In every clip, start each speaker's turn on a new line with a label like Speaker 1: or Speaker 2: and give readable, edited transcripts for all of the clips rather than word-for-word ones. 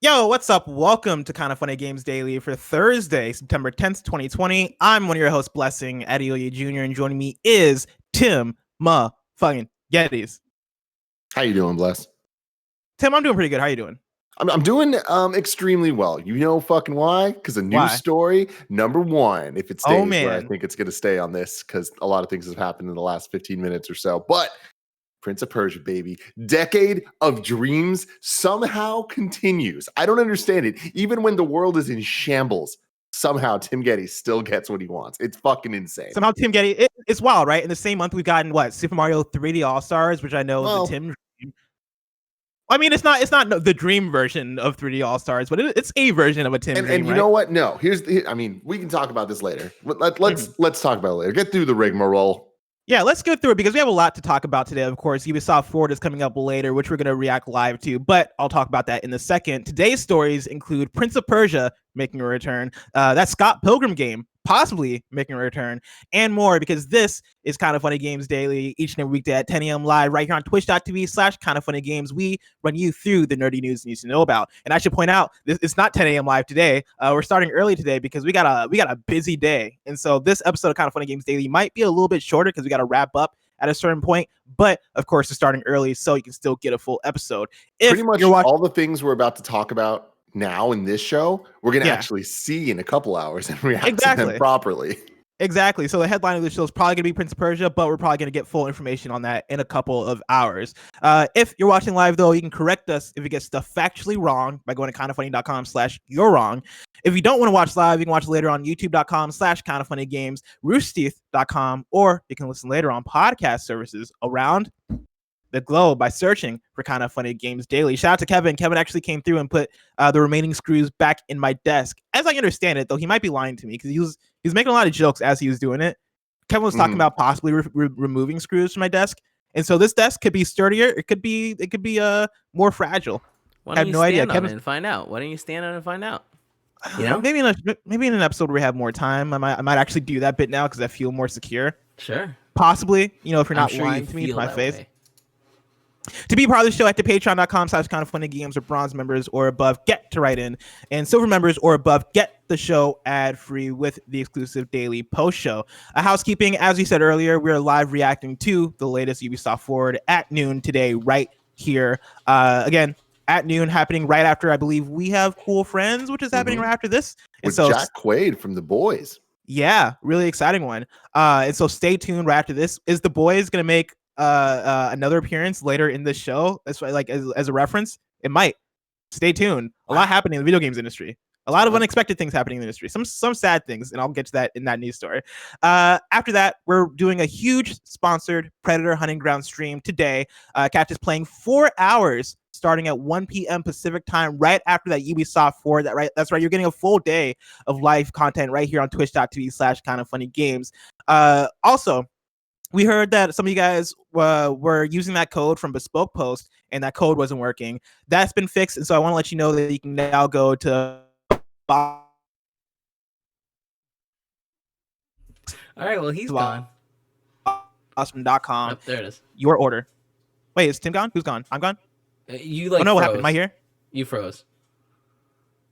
Speaker 1: Yo, what's up? Welcome to Kind of Funny Games Daily for Thursday, September 10th, 2020. I'm one of your hosts, Blessing Adeoye Jr., and joining me is Tim fucking Geddes.
Speaker 2: How you doing, Bless?
Speaker 1: Tim, I'm doing pretty good. How you doing?
Speaker 2: I'm doing extremely well. You know fucking why? Because a news story, number one, if it stays where I think it's going to stay on this, because a lot of things have happened in the last 15 minutes or so. But Prince of Persia, baby. Decade of Dreams somehow continues. I don't understand it. Even when the world is in shambles, somehow Tim Geddes still gets what he wants. It's fucking insane.
Speaker 1: Somehow Tim Geddes, it's wild, right? In the same month, we've gotten what? Super Mario 3D All-Stars, which I know is the Tim dream. I mean, it's not the dream version of 3D All-Stars, but it's a version of a Tim dream,
Speaker 2: and you know what? No, I mean, we can talk about this later. Let's talk about it later. Get through the rigmarole.
Speaker 1: Yeah, let's go through it because we have a lot to talk about today. Of course, Ubisoft Forward is coming up later, which we're going to react live to, but I'll talk about that in a second. Today's stories include Prince of Persia making a return, that Scott Pilgrim game possibly making a return, and more, because this is Kind of Funny Games Daily, each and every weekday at 10 a.m. live right here on twitch.tv/kindoffunnygames. We run you through the nerdy news you need to know about. And I should point out, it's not 10 a.m. live today. We're starting early today because we got a busy day. And so this episode of Kind of Funny Games Daily might be a little bit shorter because we got to wrap up at a certain point, but of course it's starting early so you can still get a full episode.
Speaker 2: Pretty much all the things we're about to talk about now in this show, we're going to actually see in a couple hours and react to them properly.
Speaker 1: Exactly. So the headline of the show is probably going to be Prince of Persia, but we're probably going to get full information on that in a couple of hours. If you're watching live, though, you can correct us if you get stuff factually wrong by going to kindoffunny.com/you're wrong. If you don't want to watch live, you can watch later on youtube.com/kindoffunnygames, roosterteeth.com, or you can listen later on podcast services around the globe by searching for Kind of Funny Games Daily. Shout out to Kevin. Kevin actually came through and put the remaining screws back in my desk. As I understand it, though, he might be lying to me because he was making a lot of jokes as he was doing it. Kevin was talking about possibly removing screws from my desk, and so this desk could be sturdier. It could be more fragile.
Speaker 3: Why don't I have no idea. Kevin, and find out. Why don't you stand on it and find out? You know,
Speaker 1: maybe in an episode where we have more time, I might actually do that bit now because I feel more secure.
Speaker 3: Sure.
Speaker 1: Possibly, if you're not lying to me to my face. Way. To be part of the show, at the patreon.com/kindoffunnygames or bronze members or above, get to write in, and silver members or above get the show ad-free with the exclusive daily post show. Housekeeping, as we said earlier, we're live reacting to the latest Ubisoft Forward at noon today, right here. Again, at noon, happening right after, I believe, We Have Cool Friends, which is happening right after this.
Speaker 2: And with Jack Quaid from The Boys.
Speaker 1: Yeah, really exciting one. And so stay tuned right after this. Is The Boys going to make another appearance later in the show? That's why, as a reference, it might. Stay tuned. A lot happening in the video games industry. A lot of unexpected things happening in the industry. Some sad things, and I'll get to that in that news story. After that, we're doing a huge sponsored Predator Hunting Ground stream today. Catch us playing 4 hours starting at 1 p.m. Pacific time, right after that Ubisoft Forward. That's right. You're getting a full day of live content right here on twitch.tv/kindoffunnygames. Also, we heard that some of you guys were using that code from Bespoke Post, and that code wasn't working. That's been fixed, and so I want to let you know that you can now go to
Speaker 3: all right, well, he's gone.
Speaker 1: Awesome.com.
Speaker 3: Oh, there it is.
Speaker 1: Your order. Wait, is Tim gone? Who's gone? I'm gone?
Speaker 3: You like
Speaker 1: Oh, no,
Speaker 3: froze.
Speaker 1: what happened? Am I here?
Speaker 3: You froze.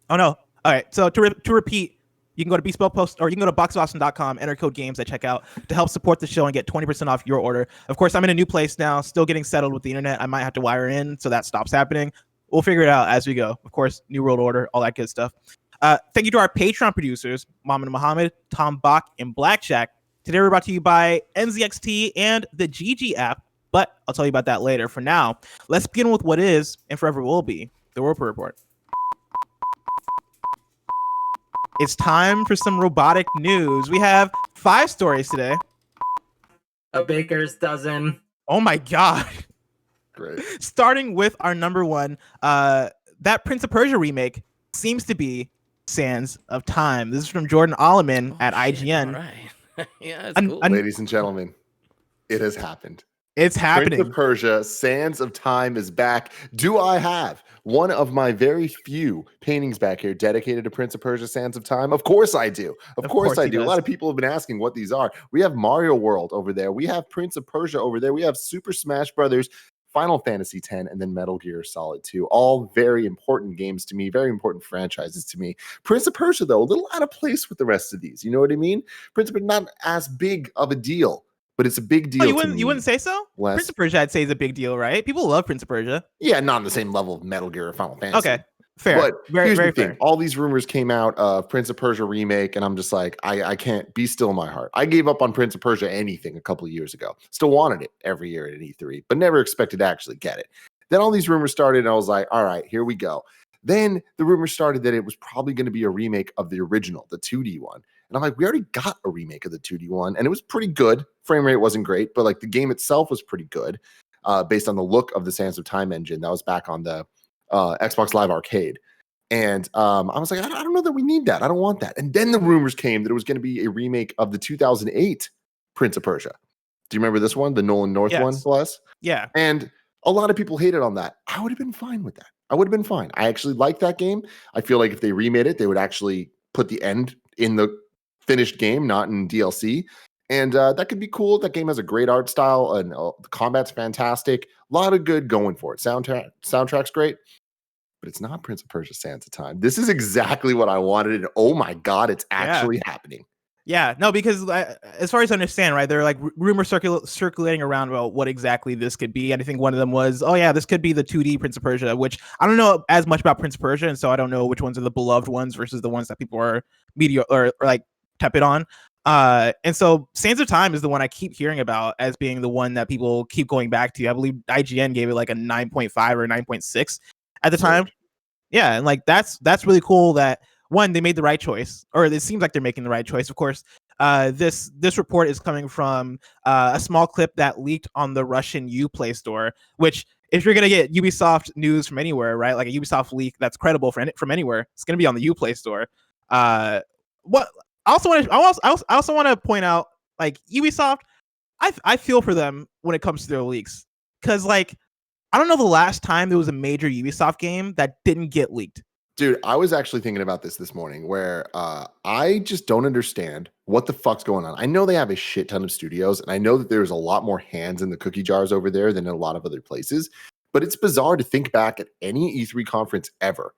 Speaker 1: Oh, no. All right, so to repeat, you can go to Bespoke Post, or you can go to boxofawesome.com, enter code GAMES at checkout to help support the show and get 20% off your order. Of course, I'm in a new place now, still getting settled with the internet. I might have to wire in, so that stops happening. We'll figure it out as we go. Of course, New World Order, all that good stuff. Thank you to our Patreon producers, Mohammed Mohammed, Tom Bach, and Blackjack. Today we're brought to you by NZXT and the GG app, but I'll tell you about that later. For now, let's begin with what is, and forever will be, the Whirlpool Report. It's time for some robotic news. We have 5 stories today.
Speaker 3: A baker's dozen.
Speaker 1: Oh my god.
Speaker 2: Great.
Speaker 1: Starting with our number one, that Prince of Persia remake seems to be Sands of Time. This is from Jordan Oloman at IGN.
Speaker 3: All right. Yeah, that's cool.
Speaker 2: Ladies and gentlemen, it has happened.
Speaker 1: It's happening.
Speaker 2: Prince of Persia, Sands of Time is back. Do I have one of my very few paintings back here dedicated to Prince of Persia, Sands of Time? Of course I do. Of course I do. A lot of people have been asking what these are. We have Mario World over there. We have Prince of Persia over there. We have Super Smash Brothers Final Fantasy X, and then Metal Gear Solid 2. All very important games to me, very important franchises to me. Prince of Persia, though, a little out of place with the rest of these. You know what I mean? Prince of Persia, not as big of a deal, but it's a big deal.
Speaker 1: You wouldn't say so?
Speaker 2: Wes.
Speaker 1: Prince of Persia, I'd say, is a big deal, right? People love Prince of Persia.
Speaker 2: Yeah, not on the same level of Metal Gear or Final Fantasy.
Speaker 1: Okay. Fair.
Speaker 2: But
Speaker 1: very,
Speaker 2: here's
Speaker 1: very
Speaker 2: the thing.
Speaker 1: fair.
Speaker 2: All these rumors came out of Prince of Persia remake, and I'm just like, I can't be still in my heart. I gave up on Prince of Persia anything a couple of years ago. Still wanted it every year at E3, but never expected to actually get it. Then all these rumors started, and I was like, all right, here we go. Then the rumors started that it was probably going to be a remake of the original, the 2D one. And I'm like, we already got a remake of the 2D one, and it was pretty good. Frame rate wasn't great, but like the game itself was pretty good based on the look of the Sands of Time engine. That was back on the Xbox Live Arcade. And I was like, I don't know that we need that. I don't want that. And then the rumors came that it was going to be a remake of the 2008 Prince of Persia. Do you remember this one? The Nolan North one, plus?
Speaker 1: Yeah.
Speaker 2: And a lot of people hated on that. I would have been fine with that. I would have been fine. I actually like that game. I feel like if they remade it, they would actually put the end in the finished game, not in DLC. And that could be cool. That game has a great art style, and the combat's fantastic. A lot of good going for it. Soundtrack's great. But it's not Prince of Persia Sands of Time. This is exactly what I wanted. And oh my God, it's actually happening.
Speaker 1: Yeah, no, because as far as I understand, right, there are like rumors circulating around about what exactly this could be. And I think one of them was, oh yeah, this could be the 2D Prince of Persia, which I don't know as much about Prince of Persia. And so I don't know which ones are the beloved ones versus the ones that people are or like tepid on. And so Sands of Time is the one I keep hearing about as being the one that people keep going back to. I believe IGN gave it like a 9.5 or 9.6 at the time. Yeah, and like that's really cool that one, they made the right choice, or it seems like they're making the right choice. Of course, this report is coming from a small clip that leaked on the Russian Uplay store, which if you're gonna get Ubisoft news from anywhere, right, like a Ubisoft leak that's credible from anywhere, it's gonna be on the Uplay store. What I also want to point out, like Ubisoft, I feel for them when it comes to their leaks, because like I don't know the last time there was a major Ubisoft game that didn't get leaked.
Speaker 2: Dude, I was actually thinking about this morning where I just don't understand what the fuck's going on. I know they have a shit ton of studios, and I know that there's a lot more hands in the cookie jars over there than in a lot of other places, but it's bizarre to think back at any E3 conference ever.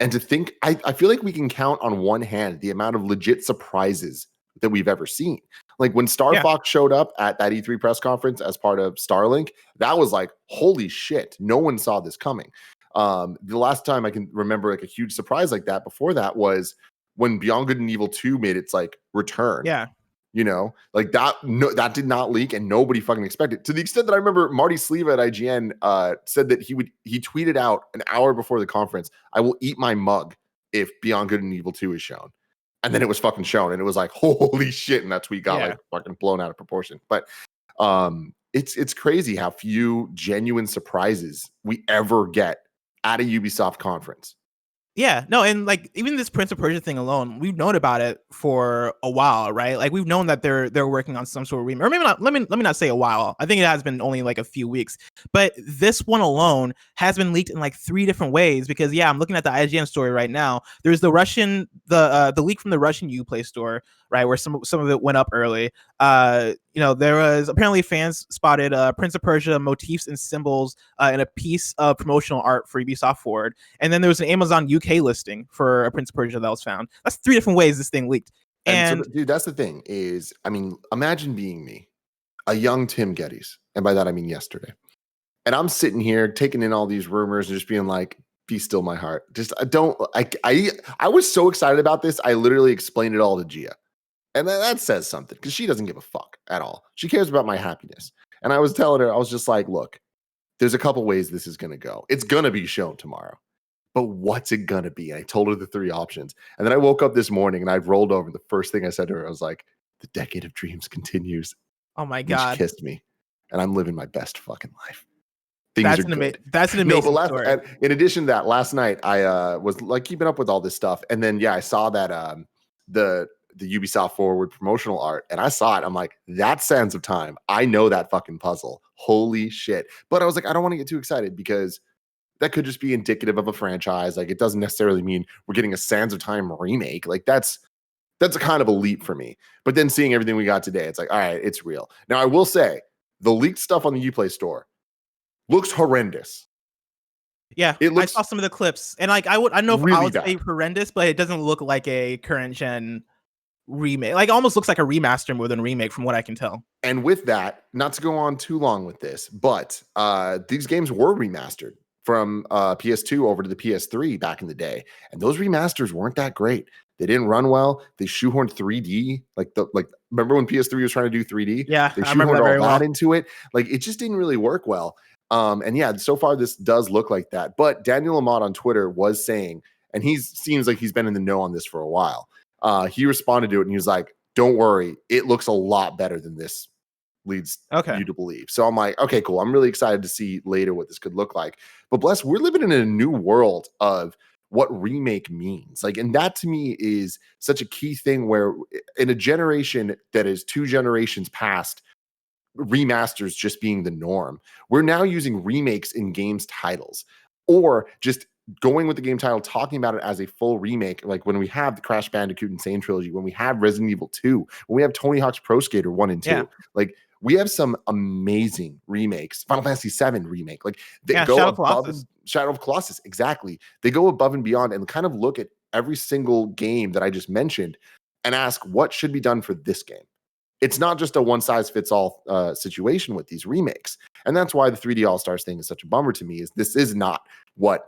Speaker 2: And to think, I feel like we can count on one hand the amount of legit surprises that we've ever seen. Like when Star Fox showed up at that E3 press conference as part of Starlink, that was like, holy shit, no one saw this coming. The last time I can remember like a huge surprise like that before that was when Beyond Good and Evil 2 made its like return.
Speaker 1: Yeah.
Speaker 2: You know, like that did not leak and nobody fucking expected. To the extent that I remember Marty Sleva at IGN said that he tweeted out an hour before the conference, I will eat my mug if Beyond Good and Evil 2 is shown. And then it was fucking shown, and it was like, holy shit, and that tweet got like fucking blown out of proportion. But it's crazy how few genuine surprises we ever get at a Ubisoft conference.
Speaker 1: Yeah, no, and like even this Prince of Persia thing alone, we've known about it for a while, right? Like we've known that they're working on some sort of remake, or maybe not. Let me not say a while. I think it has been only like a few weeks, but this one alone has been leaked in like 3 different ways. Because I'm looking at the IGN story right now. There's the Russian, the leak from the Russian Uplay store, right, where some of it went up early. There was apparently fans spotted Prince of Persia motifs and symbols in a piece of promotional art for Ubisoft Forward, and then there was an Amazon UK listing for a Prince of Persia that was found. That's 3 different ways this thing leaked. And
Speaker 2: so, dude, that's the thing is, I mean, imagine being me, a young Tim Geddes, and by that I mean yesterday, and I'm sitting here taking in all these rumors and just being like, be still my heart. Just I was so excited about this. I literally explained it all to Gia. And that says something, because she doesn't give a fuck at all. She cares about my happiness. And I was telling her, I was just like, look, there's a couple ways this is going to go. It's going to be shown tomorrow. But what's it going to be? And I told her the 3 options. And then I woke up this morning and I rolled over. And the first thing I said to her, I was like, the decade of dreams continues.
Speaker 1: Oh my God.
Speaker 2: And she kissed me. And I'm living my best fucking life.
Speaker 1: That's an amazing story.
Speaker 2: In addition to that, last night I was like keeping up with all this stuff. And then, I saw that the Ubisoft Forward promotional art, and I saw it. I'm like, that's Sands of Time. I know that fucking puzzle. Holy shit. But I was like, I don't want to get too excited because that could just be indicative of a franchise. Like, it doesn't necessarily mean we're getting a Sands of Time remake. Like, that's a kind of a leap for me. But then seeing everything we got today, it's like, all right, it's real. Now, I will say the leaked stuff on the Uplay store, looks horrendous.
Speaker 1: Yeah, I saw some of the clips, and like I know
Speaker 2: really
Speaker 1: I would say horrendous, but it doesn't look like a current gen remake. Like, almost looks like a remaster more than a remake, from what I can tell.
Speaker 2: And with that, not to go on too long with this, but these games were remastered from PS2 over to the PS3 back in the day, and those remasters weren't that great. They didn't run well. They shoehorned 3D, like remember when PS3 was trying to do 3D?
Speaker 1: Yeah,
Speaker 2: they
Speaker 1: I remember that very well.
Speaker 2: into it. Like, it just didn't really work well. And yeah, so far this does look like that. But Daniel Lamont on Twitter was saying, and he seems like he's been in the know on this for a while. He responded to it and he was like, "Don't worry, it looks a lot better than this leads you to believe." So I'm like, okay, cool. I'm really excited to see later what this could look like. But bless, we're living in a new world of what remake means. Like, and that to me is such a key thing, where in a generation that is 2 generations past remasters just being the norm, we're now using remakes in games titles, or just going with the game title, talking about it as a full remake. Like when we have the Crash Bandicoot Insane Trilogy, when we have Resident Evil 2, when we have Tony Hawk's Pro Skater 1 and 2, like we have some amazing remakes. Final Fantasy 7 remake, like they go above Shadow of Colossus, exactly. They go above and beyond and kind of look at every single game that I just mentioned and ask what should be done for this game. It's not just a one-size-fits-all situation with these remakes. And that's why the 3D All-Stars thing is such a bummer to me, is this is not what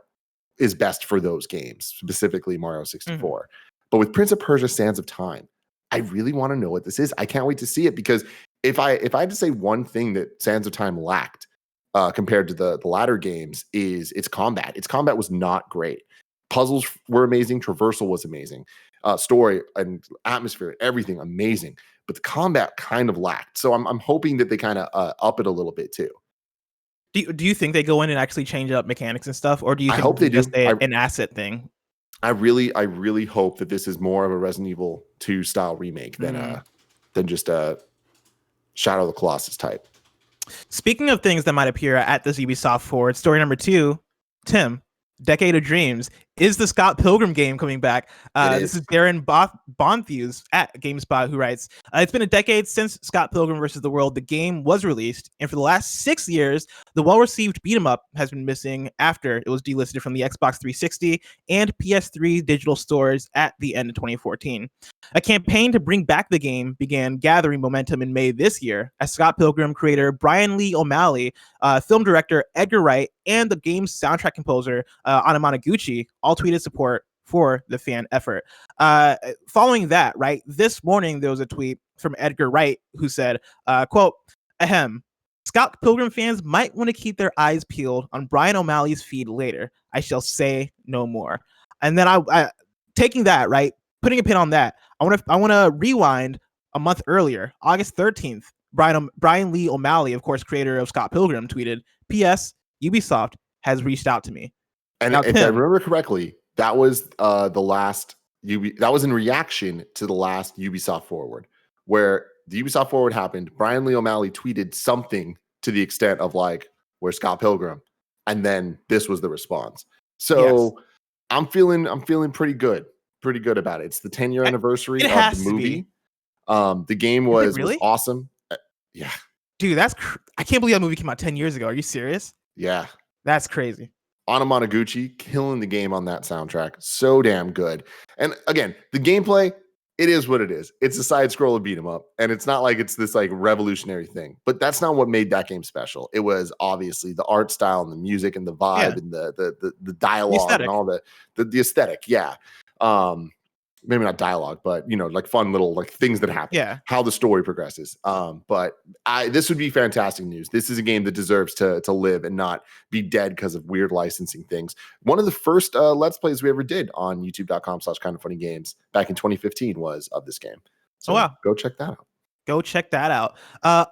Speaker 2: is best for those games, specifically Mario 64. But with Prince of Persia Sands of Time, I really want to know what this is. I can't wait to see it, because if I had to say one thing that Sands of Time lacked compared to the latter games, is its combat. Its combat was not great. Puzzles were amazing. Traversal was amazing. Story and atmosphere, everything amazing. But the combat kind of lacked. So I'm hoping that they kind of up it a little bit too.
Speaker 1: Do you think they go in and actually change up mechanics and stuff, or do you think
Speaker 2: hope they
Speaker 1: just
Speaker 2: do.
Speaker 1: An asset thing?
Speaker 2: I really hope that this is more of a Resident Evil 2 style remake than just a Shadow of the Colossus type.
Speaker 1: Speaking of things that might appear at this Ubisoft Forward, story number 2, Tim, Decade of Dreams. Is the Scott Pilgrim game coming back? This is Darryn Bonthuys at GameSpot who writes, "It's been a decade since Scott Pilgrim vs. the World, the game, was released, and for the last 6 years, the well-received beat-em-up has been missing after it was delisted from the Xbox 360 and PS3 digital stores at the end of 2014. A campaign to bring back the game began gathering momentum in May this year, as Scott Pilgrim creator Brian Lee O'Malley, film director Edgar Wright, and the game's soundtrack composer Oloman all tweeted support for the fan effort. Following that, right, this morning there was a tweet from Edgar Wright who said, quote, "Ahem, Scott Pilgrim fans might want to keep their eyes peeled on Brian O'Malley's feed later. I shall say no more." And then I taking that, right, putting a pin on that, I want to rewind a month earlier, August 13th. Brian Lee O'Malley, of course, creator of Scott Pilgrim, tweeted, "P.S. Ubisoft has reached out to me."
Speaker 2: And now, if I remember correctly, that was the last that was in reaction to the last Ubisoft Forward, where the Ubisoft Forward happened. Brian Lee O'Malley tweeted something to the extent of like, "Where's Scott Pilgrim?" And then this was the response. So yes. I'm feeling pretty good about it. It's the 10-year anniversary of the movie. The game was awesome. Yeah,
Speaker 1: dude, I can't believe that movie came out 10 years ago. Are you serious?
Speaker 2: Yeah,
Speaker 1: that's crazy.
Speaker 2: Oloman killing the game on that soundtrack. So damn good. And again, the gameplay, it is what it is. It's a side scroller beat 'em up. And it's not like it's this like revolutionary thing. But that's not what made that game special. It was obviously the art style and the music and the vibe and the dialogue and all the aesthetic. Yeah. Maybe not dialogue, but like fun little like things that happen.
Speaker 1: Yeah.
Speaker 2: How the story progresses. But this would be fantastic news. This is a game that deserves to live and not be dead because of weird licensing things. One of the first Let's Plays we ever did on youtube.com/kindoffunnygames back in 2015 was of this game. So go check that out.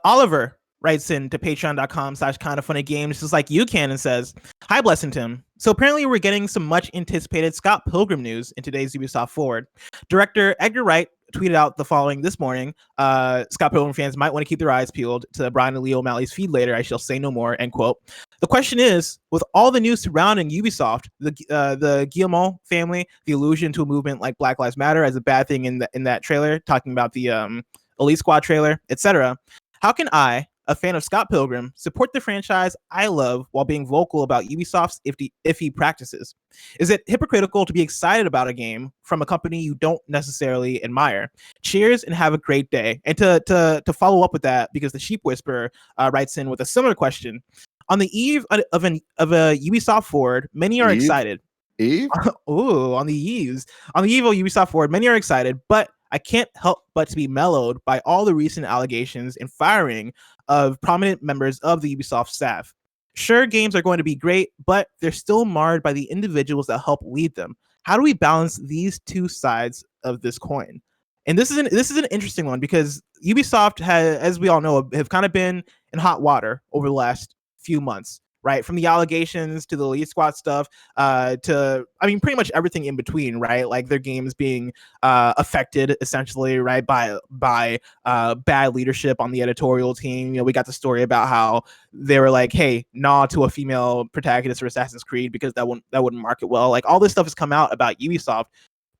Speaker 1: Oliver writes in to patreon.com/kindoffunnygames just like you can and says, "Hi, Bless and Tim. So apparently we're getting some much anticipated Scott Pilgrim news in today's Ubisoft Forward. Director Edgar Wright tweeted out the following this morning. Scott Pilgrim fans might want to keep their eyes peeled to Brian and Leo O'Malley's feed later. I shall say no more," end quote. The question is, with all the news surrounding Ubisoft, the Guillemot family, the allusion to a movement like Black Lives Matter as a bad thing in that trailer, talking about the Elite Squad trailer, etc., how can I, a fan of Scott Pilgrim, support the franchise I love while being vocal about Ubisoft's iffy practices? Is it hypocritical to be excited about a game from a company you don't necessarily admire? Cheers and have a great day. And to follow up with that, because TheSheepWhisper writes in with a similar question. On the eve of a Ubisoft Forward, many are excited. Ooh, on the eve of Ubisoft Forward, many are excited, but I can't help but to be mellowed by all the recent allegations and firing of prominent members of the Ubisoft staff. Sure, games are going to be great, but they're still marred by the individuals that help lead them. How do we balance these two sides of this coin? And this is an interesting one, because Ubisoft has, as we all know, have kind of been in hot water over the last few months, right? From the allegations to the Elite Squad stuff, to, I mean, pretty much everything in between, right? Like their games being affected essentially, right, by bad leadership on the editorial team. You know, we got the story about how they were like, "Hey, nah to a female protagonist for Assassin's Creed because that wouldn't market well." Like all this stuff has come out about Ubisoft.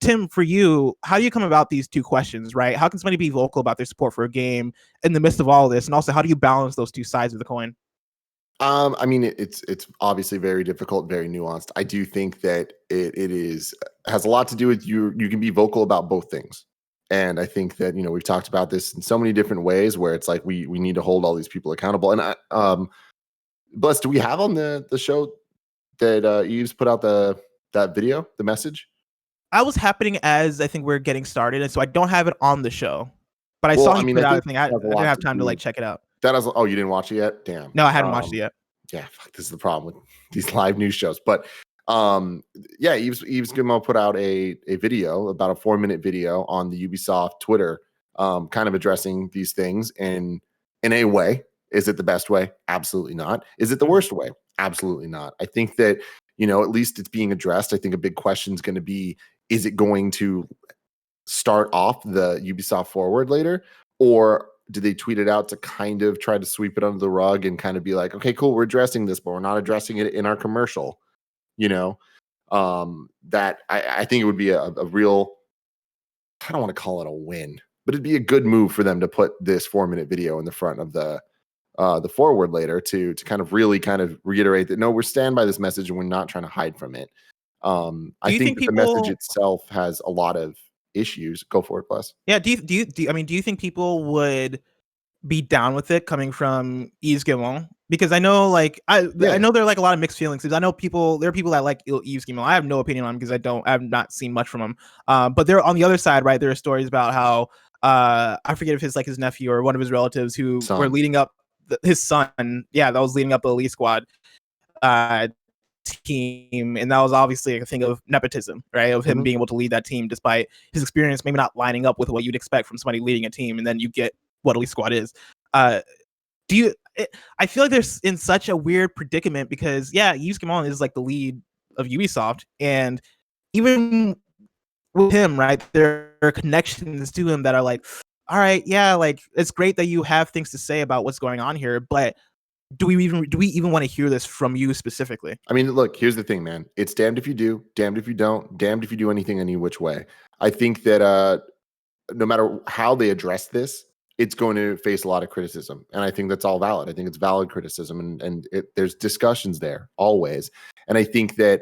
Speaker 1: Tim, for you, how do you come about these two questions, right? How can somebody be vocal about their support for a game in the midst of all of this, and also how do you balance those two sides of the coin?
Speaker 2: I mean, it's obviously very difficult, very nuanced. I do think that it has a lot to do with you can be vocal about both things. And I think that, we've talked about this in so many different ways where it's like we need to hold all these people accountable. And Bless, do we have on the show that Eves put out that video, the message?
Speaker 1: I was happening as I think we're getting started, and so I don't have it on the show. But I saw he put out a thing. I didn't have time to like check it out.
Speaker 2: Oh, you didn't watch it yet? Damn.
Speaker 1: No, I hadn't watched it yet.
Speaker 2: Yeah, fuck, this is the problem with these live news shows. But yeah, Yves Guillemot put out a video, about a 4-minute video on the Ubisoft Twitter, kind of addressing these things in a way. Is it the best way? Absolutely not. Is it the worst way? Absolutely not. I think that, at least it's being addressed. I think a big question is going to be, is it going to start off the Ubisoft Forward later, or do they tweet it out to kind of try to sweep it under the rug and kind of be like, okay, cool, we're addressing this, but we're not addressing it in our commercial, that I think it would be a real, I don't want to call it a win, but it'd be a good move for them to put this 4-minute video in the front of the Forward later to kind of really kind of reiterate that, no, we're stand by this message and we're not trying to hide from it. I think that the message itself has a lot of issues. Go for it, Bless.
Speaker 1: Yeah. Do you think people would be down with it coming from Yves Guillemot? Because I know, like, I know there are like a lot of mixed feelings. Because I know there are people that like Yves Guillemot. I have no opinion on him because I have not seen much from him. But there, on the other side, right, there are stories about how I forget if it's like his nephew or one of his relatives who were leading up his son. Yeah, that was leading up the Elite Squad team, and that was obviously a thing of nepotism, right? Of him being able to lead that team despite his experience maybe not lining up with what you'd expect from somebody leading a team, and then you get what Elite Squad is. I feel like they're in such a weird predicament because Yves Guillemot is like the lead of Ubisoft, and even with him, right, there are connections to him that are like, all right, yeah, like it's great that you have things to say about what's going on here, but do we even want to hear this from you specifically?
Speaker 2: I mean, look, here's the thing, man. It's damned if you do, damned if you don't, damned if you do anything any which way. I think that no matter how they address this, it's going to face a lot of criticism. And I think that's all valid. I think it's valid criticism, and there's discussions there always. And I think that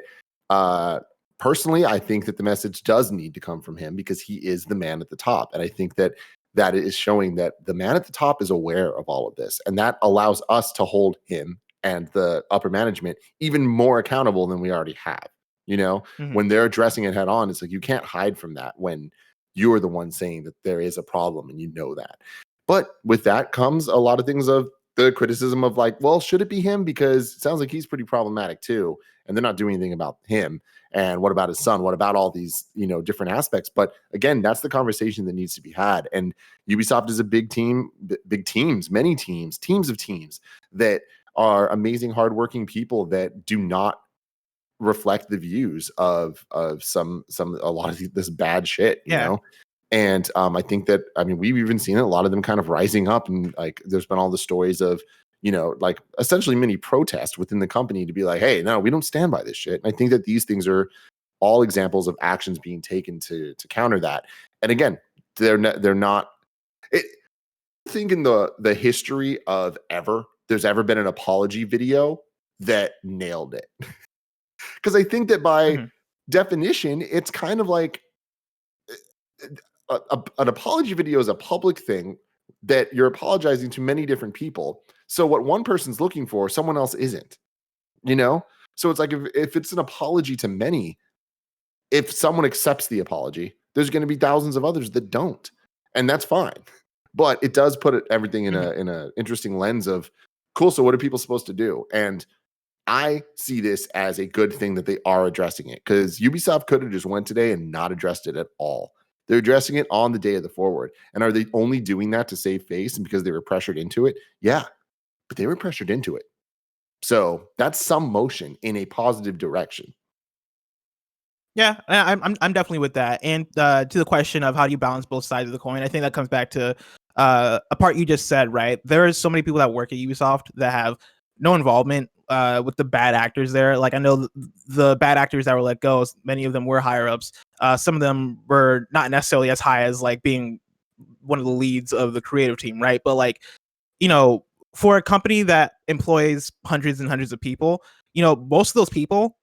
Speaker 2: personally, I think that the message does need to come from him because he is the man at the top. And I think that is showing that the man at the top is aware of all of this. And that allows us to hold him and the upper management even more accountable than we already have. When they're addressing it head on, it's like you can't hide from that when you're the one saying that there is a problem and you know that. But with that comes a lot of things of the criticism of like, well, should it be him? Because it sounds like he's pretty problematic too. And they're not doing anything about him. And what about his son? What about all these, different aspects? But again, that's the conversation that needs to be had. And Ubisoft is a big team, big teams, many teams of teams that are amazing, hardworking people that do not reflect the views of a lot of this bad shit, you know? And I think that, we've even seen it, a lot of them kind of rising up, and like, there's been all the stories of, like essentially mini protest within the company to be like, hey, no, we don't stand by this shit. And I think that these things are all examples of actions being taken to counter that. And again, they're not, think in the history of there's ever been an apology video that nailed it. Because I think that by definition, it's kind of like an apology video is a public thing that you're apologizing to many different people. So what one person's looking for, someone else isn't, you know? So it's like if it's an apology to many, if someone accepts the apology, there's going to be thousands of others that don't. And that's fine. But it does put everything in a interesting lens of, cool, so what are people supposed to do? And I see this as a good thing that they are addressing it, because Ubisoft could have just went today and not addressed it at all. They're addressing it on the day of the Forward. And are they only doing that to save face and because they were pressured into it? Yeah, but they were pressured into it. So that's some motion in a positive direction.
Speaker 1: Yeah, I'm definitely with that. And to the question of how do you balance both sides of the coin, I think that comes back to a part you just said, right? There are so many people that work at Ubisoft that have no involvement with the bad actors there. Like, I know the bad actors that were let go, many of them were higher ups. Some of them were not necessarily as high as like being one of the leads of the creative team, right? But like, you know, for a company that employs hundreds and hundreds of people, you know, most of those people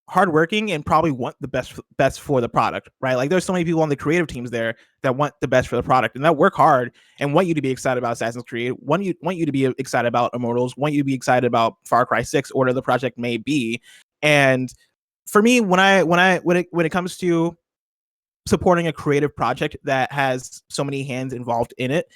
Speaker 1: hardworking and probably want the best for the product, right? Like, there's so many people on the creative teams there that want the best for the product and that work hard and want you to be excited about Assassin's Creed, want you to be excited about Immortals, want you to be excited about Far Cry 6, or whatever the project may be. And for me, when it comes to supporting a creative project that has so many hands involved in it,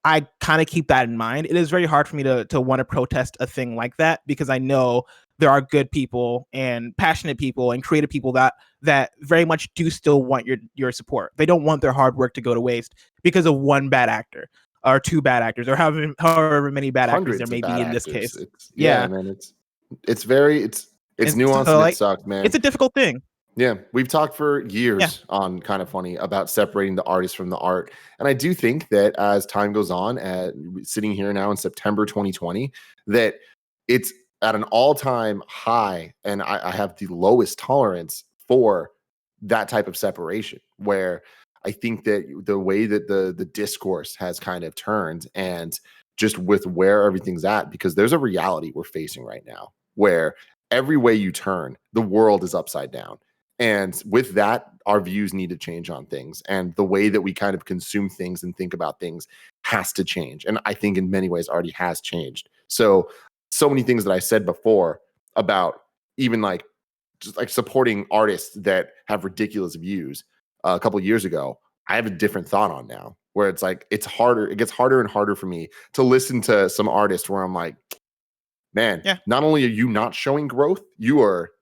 Speaker 1: I kind of keep that in mind. It is very hard for me to want to protest a thing like that, because I know there are good people and passionate people and creative people that very much do still want your support. They don't want their hard work to go to waste because of one bad actor or two bad actors or however many bad actors there may be in this case.
Speaker 2: Yeah, man, it's nuanced and it sucks, man.
Speaker 1: It's a difficult thing.
Speaker 2: Yeah, we've talked for years on Kind of Funny about separating the artist from the art. And I do think that as time goes on, sitting here now in September 2020, that it's at an all-time high, and I have the lowest tolerance for that type of separation, where I think that the way that the discourse has kind of turned, and just with where everything's at, because there's a reality we're facing right now where every way you turn, the world is upside down. And with that, our views need to change on things. And the way that we kind of consume things and think about things has to change. And I think in many ways already has changed. So many things that I said before about even like just like supporting artists that have ridiculous views a couple of years ago, I have a different thought on now, where it's like it gets harder and harder for me to listen to some artists where I'm like, man, not only are you not showing growth, you are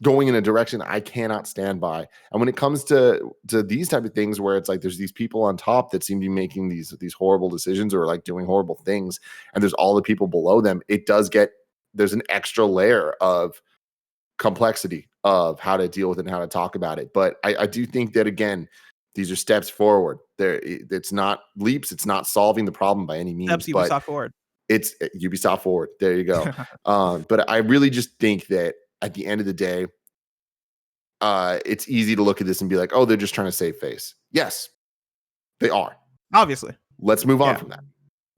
Speaker 2: going in a direction I cannot stand by. And when it comes to these type of things where it's like there's these people on top that seem to be making these horrible decisions or like doing horrible things, and there's all the people below them, there's an extra layer of complexity of how to deal with it and how to talk about it. But I do think that, again, these are steps forward. It's not leaps, it's not solving the problem by any means.
Speaker 1: Steps Ubisoft Forward.
Speaker 2: It's Ubisoft Forward. There you go. But I really just think that at the end of the day, it's easy to look at this and be like, oh, they're just trying to save face. Yes, they are.
Speaker 1: Obviously.
Speaker 2: Let's move on from that.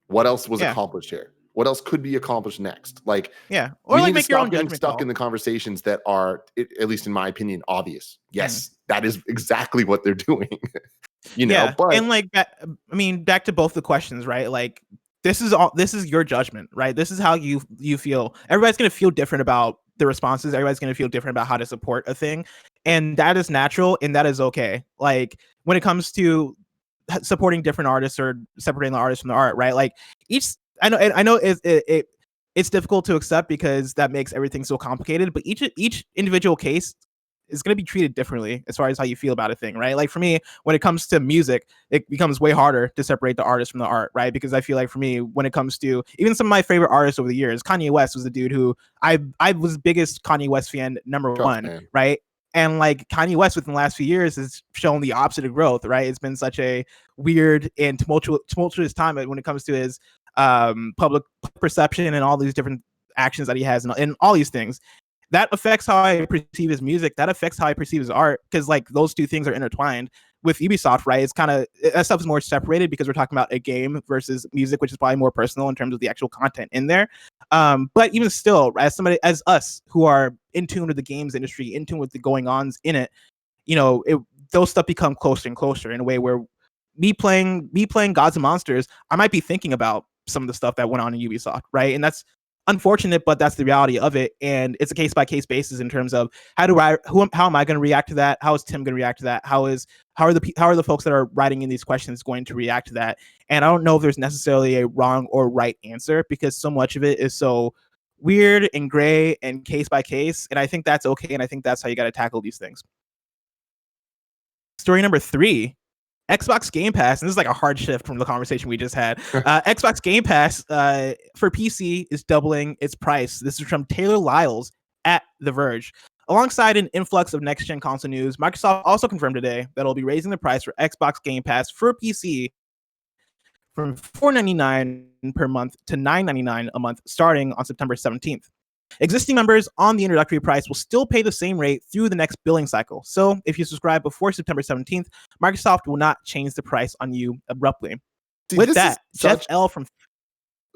Speaker 2: What else was accomplished here? What else could be accomplished next? Like,
Speaker 1: or like make your own
Speaker 2: getting
Speaker 1: judgment
Speaker 2: stuck
Speaker 1: call
Speaker 2: in the conversations that are, at least in my opinion, obvious. Yes, that is exactly what they're doing. But
Speaker 1: and like, I mean, back to both the questions, right? Like, this is your judgment, right? This is how you feel. Everybody's gonna feel different about the responses. Everybody's going to feel different about how to support a thing, and that is natural and that is okay. Like, when it comes to supporting different artists or separating the artist from the art, right? Like, I know it's difficult to accept because that makes everything so complicated, but each individual case is going to be treated differently as far as how you feel about a thing, right? Like, for me, when it comes to music, it becomes way harder to separate the artist from the art, right? Because I feel like for me, when it comes to even some of my favorite artists over the years, Kanye West was the dude who I was the biggest Kanye West fan, number one, man. Right? And like, Kanye West within the last few years has shown the opposite of growth, right? It's been such a weird and tumultuous time when it comes to his public perception and all these different actions that he has and all these things. That affects how I perceive his music. That affects how I perceive his art, because like those two things are intertwined. with Ubisoft, right? It's kind of that stuff is more separated because we're talking about a game versus music, which is probably more personal in terms of the actual content in there. But even still, as us who are in tune with the games industry, in tune with the going ons in it, those stuff become closer and closer in a way where me playing Gods and Monsters, I might be thinking about some of the stuff that went on in Ubisoft, right? And that's unfortunate, but that's the reality of it. And it's a case by case basis in terms of how am I going to react to that? How is Tim going to react to that? How are the folks that are writing in these questions going to react to that? And I don't know if there's necessarily a wrong or right answer because so much of it is so weird and gray and case by case. And I think that's okay. And I think that's how you got to tackle these things. Story number 3. Xbox Game Pass, and this is like a hard shift from the conversation we just had. Xbox Game Pass for PC is doubling its price. This is from Taylor Lyles at The Verge. Alongside an influx of next-gen console news, Microsoft also confirmed today that it'll be raising the price for Xbox Game Pass for PC from $4.99 per month to $9.99 a month starting on September 17th. Existing members on the introductory price will still pay the same rate through the next billing cycle. So if you subscribe before September 17th, Microsoft will not change the price on you abruptly. With that, Jeff L. from...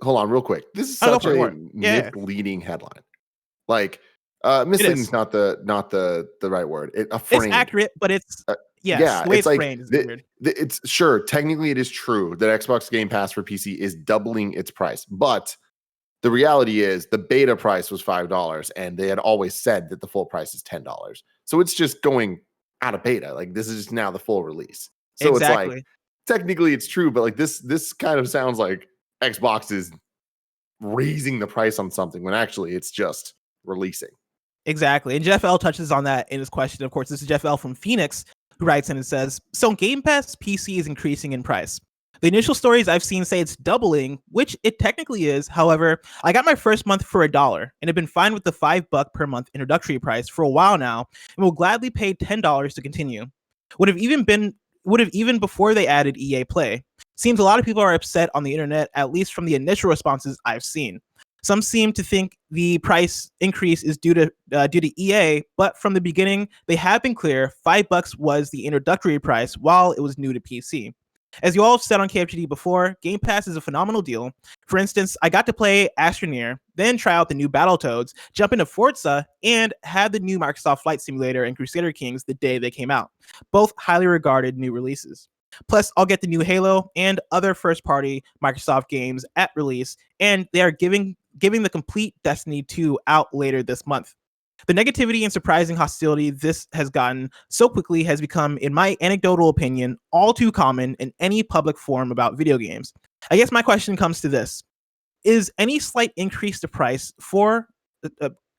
Speaker 2: Hold on real quick. This is such a misleading headline. Like, misleading is not the right word.
Speaker 1: It's accurate, but it's... the way it's framed is weird.
Speaker 2: It's sure, technically it is true that Xbox Game Pass for PC is doubling its price, but the reality is the beta price was $5 and they had always said that the full price is $10. So it's just going out of beta. Like this is just now the full release. So It's like technically it's true, but like this kind of sounds like Xbox is raising the price on something when actually it's just releasing.
Speaker 1: Exactly. And Jeff L touches on that in his question. Of course, this is Jeff L from Phoenix who writes in and says, so Game Pass PC is increasing in price. The initial stories I've seen say it's doubling, which it technically is. However, I got my first month for $1 and have been fine with the $5 per month introductory price for a while now and will gladly pay $10 to continue. Would have even before they added EA Play. Seems a lot of people are upset on the internet, at least from the initial responses I've seen. Some seem to think the price increase is due to EA, but from the beginning, they have been clear $5 was the introductory price while it was new to PC. As you all have said on KFGD before, Game Pass is a phenomenal deal. For instance, I got to play Astroneer, then try out the new Battletoads, jump into Forza, and had the new Microsoft Flight Simulator and Crusader Kings the day they came out. Both highly regarded new releases. Plus, I'll get the new Halo and other first-party Microsoft games at release, and they are giving the complete Destiny 2 out later this month. The negativity and surprising hostility this has gotten so quickly has become, in my anecdotal opinion, all too common in any public forum about video games. I guess my question comes to this. Is any slight increase to price for...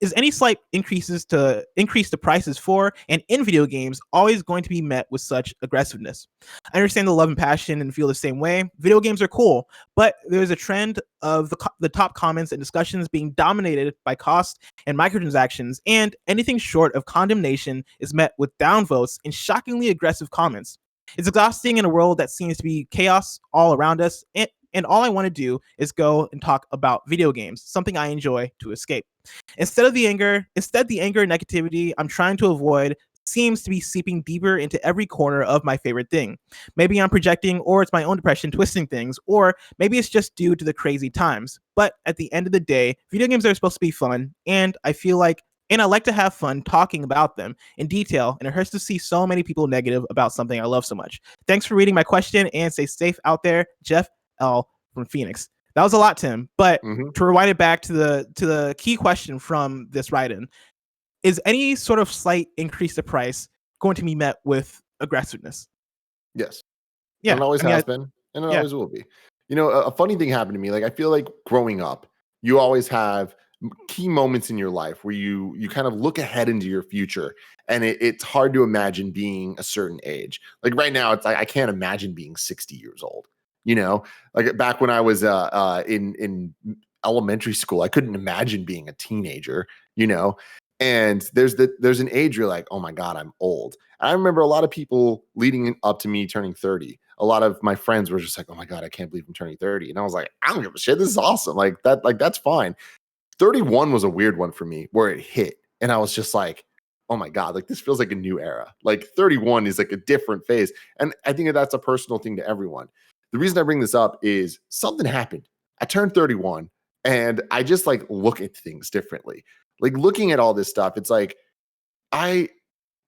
Speaker 1: Is any slight increases to increase the prices for and in video games always going to be met with such aggressiveness? I understand the love and passion and feel the same way. Video games are cool, but there's a trend of the top comments and discussions being dominated by cost and microtransactions, and anything short of condemnation is met with downvotes and shockingly aggressive comments. It's exhausting in a world that seems to be chaos all around us, and all I want to do is go and talk about video games, something I enjoy to escape. Instead, the anger and negativity I'm trying to avoid seems to be seeping deeper into every corner of my favorite thing. Maybe I'm projecting, or it's my own depression twisting things, or maybe it's just due to the crazy times. But at the end of the day, video games are supposed to be fun, and I like to have fun talking about them in detail, and it hurts to see so many people negative about something I love so much. Thanks for reading my question, and stay safe out there, Jeff L. from Phoenix. That was a lot, Tim, but to rewind it back to the key question from this write-in, is any sort of slight increase to price going to be met with aggressiveness?
Speaker 2: Yes.
Speaker 1: Yeah.
Speaker 2: And it always has been, and it always will be. You know, a funny thing happened to me. Like, I feel like growing up, you always have key moments in your life where you kind of look ahead into your future, and it's hard to imagine being a certain age. Like right now, it's like I can't imagine being 60 years old. You know, like back when I was in elementary school, I couldn't imagine being a teenager, you know, and there's an age you're like, oh my God, I'm old. I remember a lot of people leading up to me turning 30. A lot of my friends were just like, oh my God, I can't believe I'm turning 30. And I was like, I don't give a shit. This is awesome. Like that's fine. 31 was a weird one for me where it hit. And I was just like, oh my God, like this feels like a new era. Like 31 is like a different phase. And I think that's a personal thing to everyone. The reason I bring this up is something happened. I turned 31 and I just like look at things differently. Like looking at all this stuff, it's like I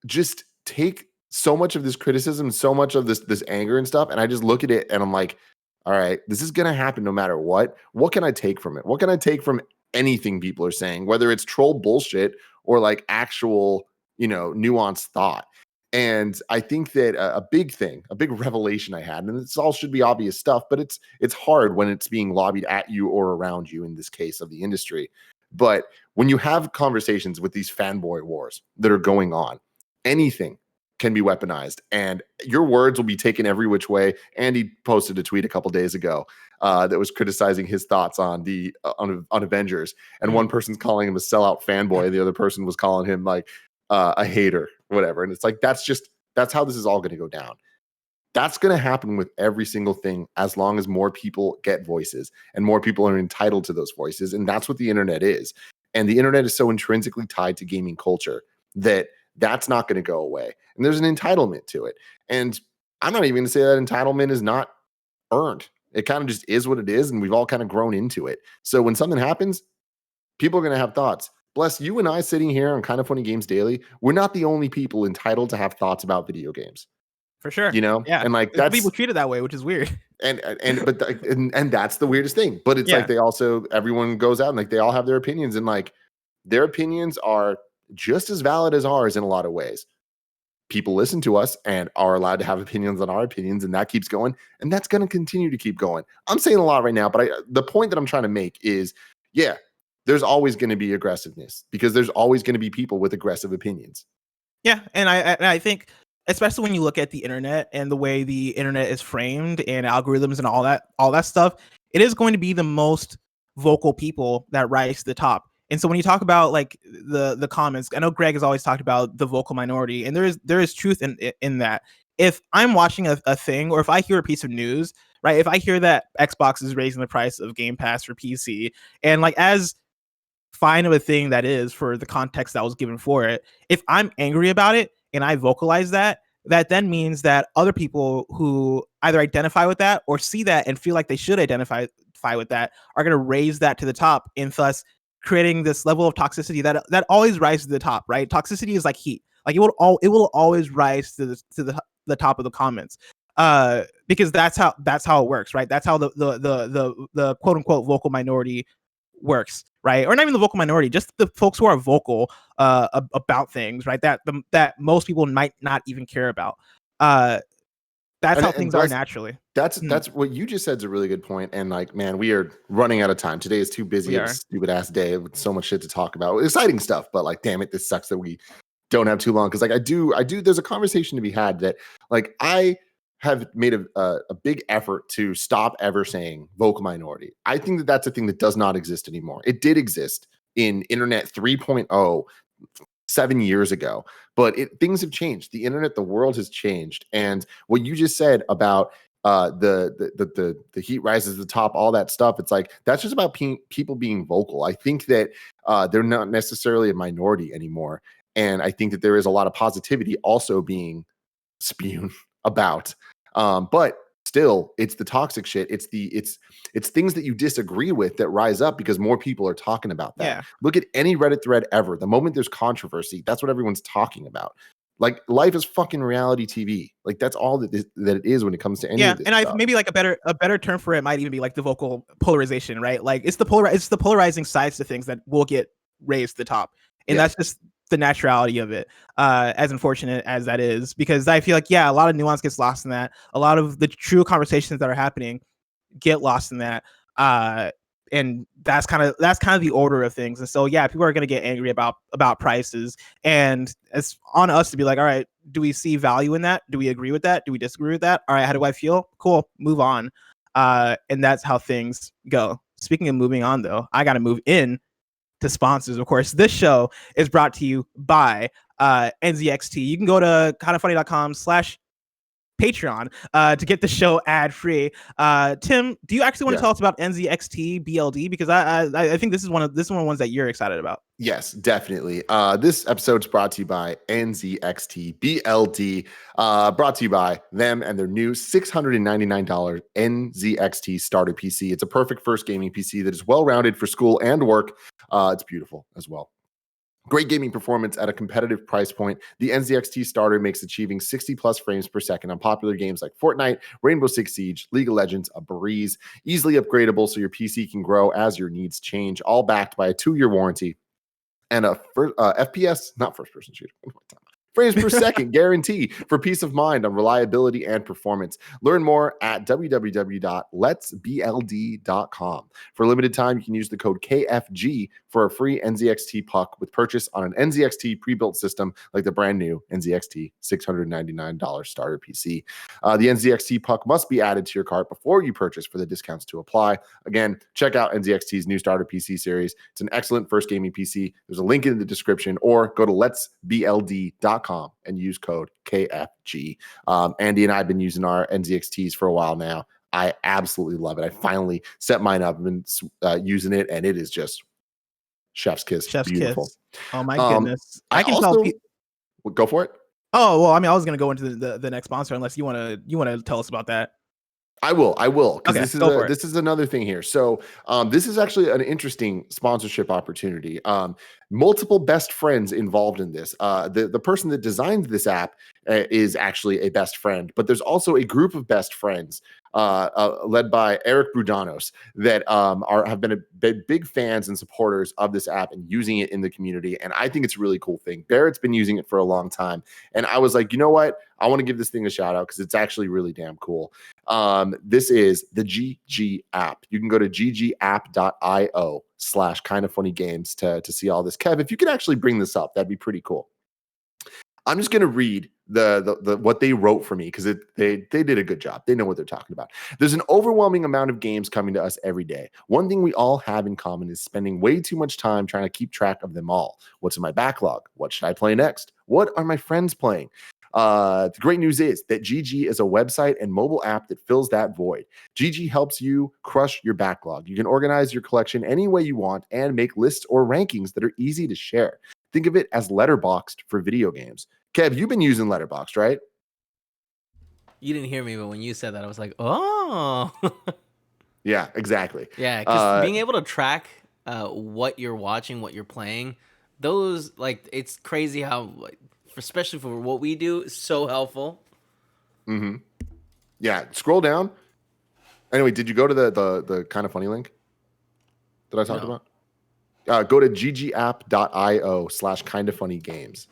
Speaker 2: just take so much of this criticism, so much of this anger and stuff, and I just look at it and I'm like, all right, this is gonna happen no matter what. What can I take from it? What can I take from anything people are saying, whether it's troll bullshit or like actual, nuanced thought? And I think that a big thing, a big revelation I had, and this all should be obvious stuff, but it's hard when it's being lobbied at you or around you in this case of the industry. But when you have conversations with these fanboy wars that are going on, anything can be weaponized and your words will be taken every which way. Andy posted a tweet a couple days ago that was criticizing his thoughts on the on Avengers, and one person's calling him a sellout fanboy and the other person was calling him like a hater, whatever. And it's like that's how this is all going to go down. That's going to happen with every single thing as long as more people get voices and more people are entitled to those voices. And that's what the internet is. And the internet is so intrinsically tied to gaming culture that that's not going to go away. And there's an entitlement to it. And I'm not even going to say that entitlement is not earned. It kind of just is what it is. And we've all kind of grown into it. So when something happens, people are going to have thoughts. Bless you and I sitting here on Kind of Funny Games Daily. We're not the only people entitled to have thoughts about video games.
Speaker 1: For sure.
Speaker 2: Yeah. And like that's
Speaker 1: people treat it that way, which is weird.
Speaker 2: And that's the weirdest thing. But it's like they also, everyone goes out and like they all have their opinions, and like their opinions are just as valid as ours in a lot of ways. People listen to us and are allowed to have opinions on our opinions, and that keeps going, and that's going to continue to keep going. I'm saying a lot right now, but the point that I'm trying to make is, there's always going to be aggressiveness because there's always going to be people with aggressive opinions.
Speaker 1: Yeah, and I think, especially when you look at the internet and the way the internet is framed and algorithms and all that stuff, it is going to be the most vocal people that rise to the top. And so when you talk about like the comments, I know Greg has always talked about the vocal minority, and there is truth in that. If I'm watching a thing, or if I hear a piece of news, right? If I hear that Xbox is raising the price of Game Pass for PC, and like as fine of a thing that is for the context that was given for it, if I'm angry about it and I vocalize that then means that other people who either identify with that or see that and feel like they should identify with that are going to raise that to the top, and thus creating this level of toxicity that always rises to the top, right? Toxicity is like heat. Like it will always rise to the top of the comments. Because that's how it works, right? That's how the quote unquote vocal minority works, right? Or not even the vocal minority, just the folks who are vocal about things, right? That most people might not even care about. That's how things are naturally.
Speaker 2: That's what you just said is a really good point. And like, man, we are running out of time. Today is too busy. It's a stupid ass day with so much shit to talk about. Exciting stuff, but like, damn it, this sucks that we don't have too long. Cause like I do, there's a conversation to be had that like I have made a big effort to stop ever saying vocal minority. I think that that's a thing that does not exist anymore. It did exist in Internet 3.0 7 years ago, but things have changed. The internet, the world has changed. And what you just said about the heat rises to the top, all that stuff, it's like that's just about people being vocal. I think that they're not necessarily a minority anymore. And I think that there is a lot of positivity also being spewed about. But still, it's the toxic shit. It's things that you disagree with that rise up because more people are talking about that.
Speaker 1: Yeah.
Speaker 2: Look at any Reddit thread ever. The moment there's controversy, that's what everyone's talking about. Like life is fucking reality TV. Like that's all that it is when it comes to any of this stuff.
Speaker 1: Maybe like a better term for it might even be like the vocal polarization, right? Like it's the polarizing sides to things that will get raised to the top, and that's just the naturality of it, as unfortunate as that is, because I feel like a lot of nuance gets lost in that. A lot of the true conversations that are happening get lost in that, and that's kind of the order of things. And so people are going to get angry about prices, and it's on us to be like, all right, do we see value in that? Do we agree with that? Do we disagree with that? All right, how do I feel? Cool, move on. And that's how things go. Speaking of moving on, though, I got to move in to sponsors. Of course, this show is brought to you by NZXT. You can go to kindoffunny.com/ Patreon to get the show ad free. Tim, do you actually want to tell us about NZXT BLD, because I think this is one of the ones that you're excited about?
Speaker 2: Yes, definitely. This episode is brought to you by NZXT BLD, brought to you by them and their new $699 NZXT starter PC. It's a perfect first gaming PC that is well-rounded for school and work. It's beautiful as well. Great gaming performance at a competitive price point. The NZXT starter makes achieving 60 plus frames per second on popular games like Fortnite, Rainbow Six Siege, League of Legends a breeze. Easily upgradable so your PC can grow as your needs change, all backed by a 2-year warranty and a FPS, not first person shooter, frames per second guarantee for peace of mind on reliability and performance. Learn more at www.letsbld.com. For a limited time, you can use the code KFG for a free NZXT puck with purchase on an NZXT pre-built system like the brand new NZXT $699 starter PC. The NZXT puck must be added to your cart before you purchase for the discounts to apply. Again, check out NZXT's new starter PC series. It's an excellent first gaming PC. There's a link in the description, or go to letsbld.com and use code KFG. Andy and I have been using our NZXTs for a while now. I absolutely love it. I finally set mine up and been using it, and it is just chef's kiss. Beautiful.
Speaker 1: Kiss. Oh my goodness.
Speaker 2: I can also tell go for it.
Speaker 1: Oh, well, I mean, I was going to go into the next sponsor unless you want to tell us about that.
Speaker 2: I will, because this is another thing here. So this is actually an interesting sponsorship opportunity. Multiple best friends involved in this. The person that designed this app is actually a best friend, but there's also a group of best friends led by Eric Brudanos that have been big fans and supporters of this app and using it in the community. And I think it's a really cool thing. Barrett's been using it for a long time, and I was like, you know what? I want to give this thing a shout out because it's actually really damn cool. This is the GG app. You can go to ggapp.io/kindoffunnygames to see all this. Kev, if you could actually bring this up, that'd be pretty cool. I'm just going to read the what they wrote for me because they did a good job. They know what they're talking about. There's an overwhelming amount of games coming to us every day. One thing we all have in common is spending way too much time trying to keep track of them all. What's in my backlog? What should I play next? What are my friends playing? The great news is that GG is a website and mobile app that fills that void. GG helps you crush your backlog. You can organize your collection any way you want and make lists or rankings that are easy to share. Think of it as Letterboxd for video games. Kev, you've been using Letterboxd, right?
Speaker 3: You didn't hear me, but when you said that, I was like, oh.
Speaker 2: Yeah, exactly.
Speaker 3: Yeah, because being able to track what you're watching, what you're playing, those, like, it's crazy how, like, especially for what we do, is so helpful.
Speaker 2: Mm-hmm. Yeah, scroll down. Anyway, did you go to the kind of funny link that I talked about? Go to ggapp.io/kindoffunnygames,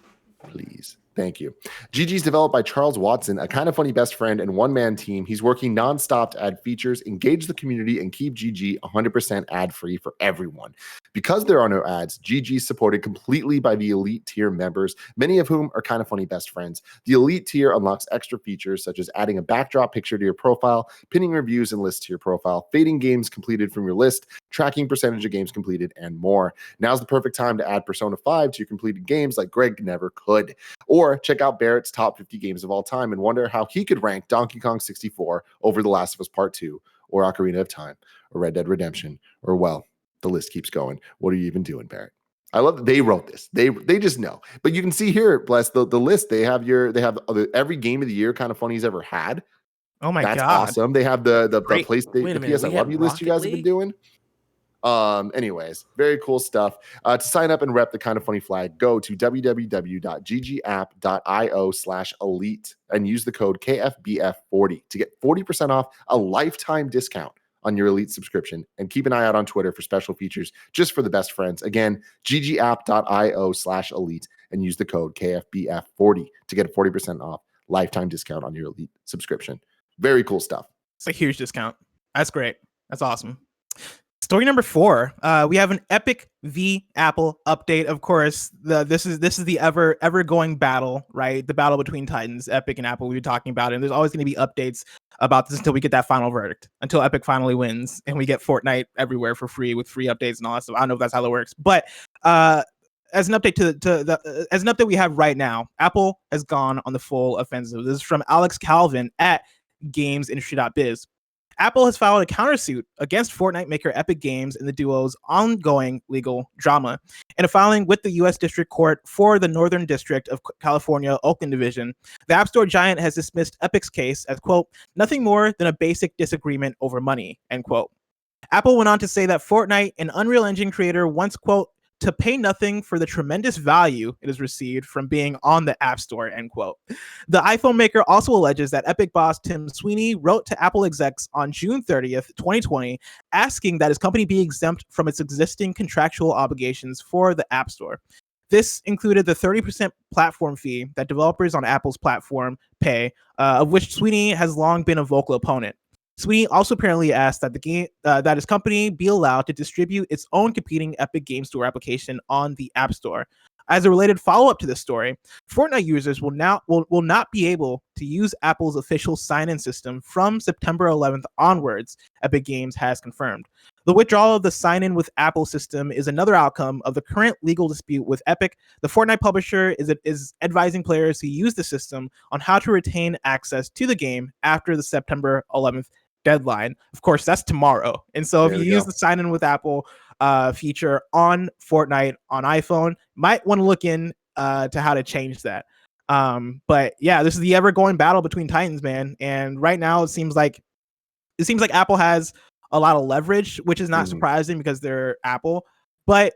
Speaker 2: please. Thank you. GG's developed by Charles Watson, a kind of funny best friend and one-man team. He's working nonstop to add features, engage the community, and keep GG 100% ad-free for everyone. Because there are no ads, GG is supported completely by the elite tier members, many of whom are kind of funny best friends. The elite tier unlocks extra features such as adding a backdrop picture to your profile, pinning reviews and lists to your profile, fading games completed from your list, tracking percentage of games completed, and more. Now's the perfect time to add Persona 5 to your completed games like Greg never could. Or check out Barrett's top 50 games of all time and wonder how he could rank Donkey Kong 64 over The Last of Us Part 2 or Ocarina of Time or Red Dead Redemption, or, well, the list keeps going. What are you even doing, Barrett? I love that they wrote this. They just know. But you can see here, bless the list. They have every game of the year kind of funny's ever had.
Speaker 1: Oh my God.
Speaker 2: That's awesome. They have the PlayStation, the PS I Love You list you guys have been doing. Anyways, very cool stuff. To sign up and rep the kind of funny flag, go to www.ggapp.io/elite and use the code KFBF40 to get 40% off a lifetime discount on your elite subscription. And keep an eye out on Twitter for special features just for the best friends. Again, ggapp.io/elite and use the code KFBF40 to get a 40% off lifetime discount on your elite subscription. Very cool stuff.
Speaker 1: It's a huge discount. That's great. That's awesome. Story number 4. We have an Epic v Apple update. Of course, this is the ever going battle, right? The battle between Titans, Epic and Apple. We've been talking about it. And there's always going to be updates about this until we get that final verdict, until Epic finally wins and we get Fortnite everywhere for free with free updates and all that stuff. I don't know if that's how it works, but as an update as an update we have right now, Apple has gone on the full offensive. This is from Alex Calvin at gamesindustry.biz. Apple has filed a countersuit against Fortnite maker Epic Games in the duo's ongoing legal drama. In a filing with the U.S. District Court for the Northern District of California, Oakland Division, the App Store giant has dismissed Epic's case as, quote, nothing more than a basic disagreement over money, end quote. Apple went on to say that Fortnite, an Unreal Engine creator, wants, quote, to pay nothing for the tremendous value it has received from being on the App Store, end quote. The iPhone maker also alleges that Epic boss Tim Sweeney wrote to Apple execs on June 30th, 2020, asking that his company be exempt from its existing contractual obligations for the App Store. This included the 30% platform fee that developers on Apple's platform pay, of which Sweeney has long been a vocal opponent. Sweeney also apparently asked that that his company be allowed to distribute its own competing Epic Game Store application on the App Store. As a related follow-up to this story, Fortnite users will not be able to use Apple's official sign-in system from September 11th onwards, Epic Games has confirmed. The withdrawal of the sign-in with Apple system is another outcome of the current legal dispute with Epic. The Fortnite publisher is advising players who use the system on how to retain access to the game after the September 11th deadline. Of course, that's tomorrow. And so if you use the sign in with Apple feature on Fortnite on iPhone, might want to look in to how to change that. But yeah, this is the ever going battle between Titans, man. And right now it seems like Apple has a lot of leverage, which is not surprising because they're Apple, but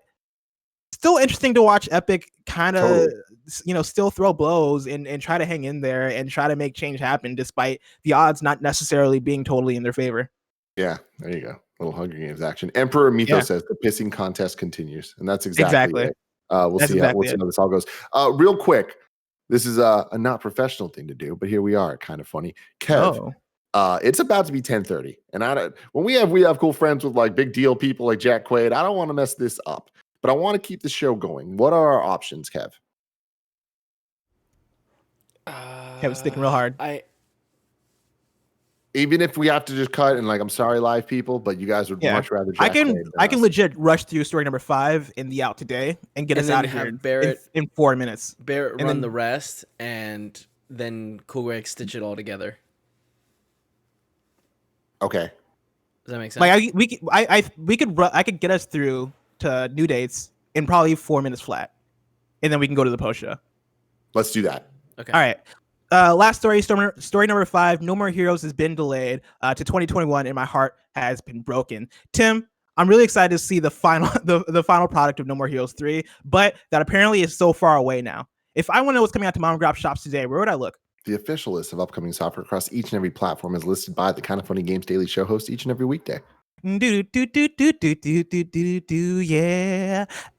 Speaker 1: still interesting to watch Epic kind of, still throw blows and try to hang in there and try to make change happen despite the odds not necessarily being totally in their favor.
Speaker 2: Yeah, there you go. Little Hunger Games action. Emperor Mythos says the pissing contest continues, and that's exactly it. We'll see how this all goes. Real quick, this is a not professional thing to do, but here we are. Kind of funny. Kev, it's about to be 10:30, and when we have cool friends with like big deal people like Jack Quaid, I don't want to mess this up. But I want to keep the show going. What are our options, Kev?
Speaker 1: Kevin's thinking real hard.
Speaker 2: Even if we have to just cut and like, I'm sorry, live people, but you guys would much rather.
Speaker 1: I can legit rush through story number 5 in the out today and get us out of here in 4 minutes.
Speaker 3: Barrett run the rest, and then Cool Greg stitch it all together.
Speaker 2: Okay.
Speaker 3: Does that make sense?
Speaker 1: Like I could get us through to new dates in probably 4 minutes flat, and then we can go to the post show.
Speaker 2: Let's do that.
Speaker 3: Okay.
Speaker 1: All right. Last story number 5. No More Heroes has been delayed to 2021, and my heart has been broken. Tim, I'm really excited to see the final the final product of No More Heroes 3, but that apparently is so far away now. If I want to know what's coming out to mom and grab shops today, where would I look?
Speaker 2: The official list of upcoming software across each and every platform is listed by the Kind of Funny Games Daily Show host each and every weekday.
Speaker 1: Yeah.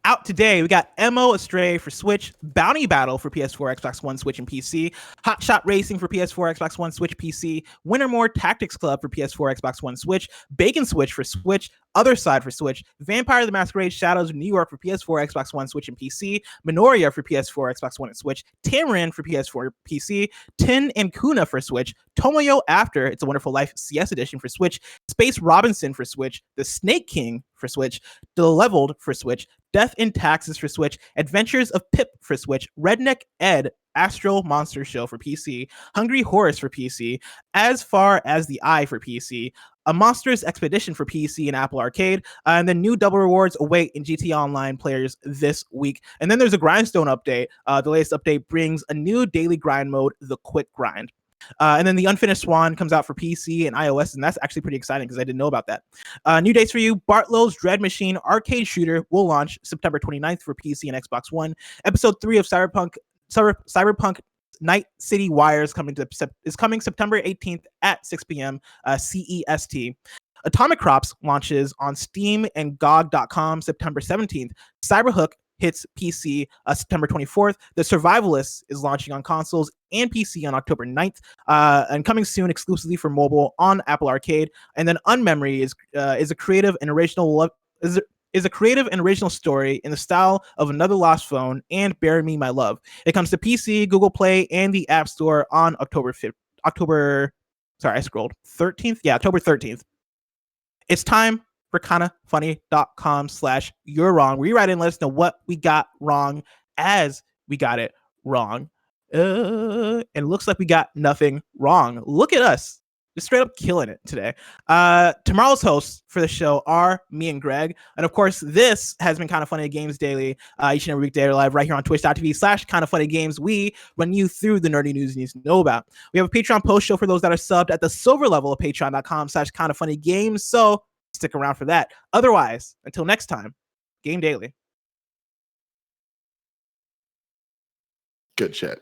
Speaker 1: Out today, we got MO Astray for Switch, Bounty Battle for PS4, Xbox One, Switch, and PC, Hot Shot Racing for PS4, Xbox One, Switch, PC, Wintermore Tactics Club for PS4, Xbox One, Switch, Bacon Switch for Switch, Other Side for Switch, Vampire the Masquerade Shadows of New York for PS4, Xbox One, Switch, and PC, Minoria for PS4, Xbox One, and Switch, Tamarind for PS4, PC, Tin and Kuna for Switch, Tomoyo After It's a Wonderful Life CS Edition for Switch, Space Robinson for Switch, The Snake King for Switch, The Leveled for Switch, Death in Taxes for Switch, Adventures of Pip for Switch, Redneck Ed Astral Monster Show for PC, Hungry Horse for PC, As Far as the Eye for PC, A Monstrous Expedition for PC and Apple Arcade, and then new double rewards await in GT Online players this week. And then there's a Grindstone update. The latest update brings a new daily grind mode, the Quick Grind. And then the Unfinished Swan comes out for PC and iOS, and that's actually pretty exciting because I didn't know about that. New dates for you: Bartlow's Dread Machine arcade shooter will launch September 29th for PC and Xbox One. Episode 3 of Cyberpunk Night City Wires is coming September 18th at 6 p.m. CEST. Atomic Crops launches on Steam and GOG.com September 17th. Cyberhook hits PC September 24th. The Survivalists is launching on consoles and PC on October 9th, and coming soon exclusively for mobile on Apple Arcade. And then Unmemory is a creative and original story in the style of Another Lost Phone and Bury Me My Love. It comes to PC, Google Play, and the App Store on October 13th. Yeah, October 13th. It's time for kindafunny.com/you're wrong, where you write in and let us know what we got wrong as we got it wrong. And it looks like we got nothing wrong. Look at us, just straight up killing it today. Tomorrow's hosts for the show are me and Greg, and of course this has been Kinda Funny Games Daily, each and every weekday live right here on twitch.tv/kindafunnygames. We run you through the nerdy news you need to know about. We have a Patreon post show for those that are subbed at the silver level of patreon.com/kindafunnygames, so stick around for that. Otherwise, until next time, game daily.
Speaker 2: Good shit.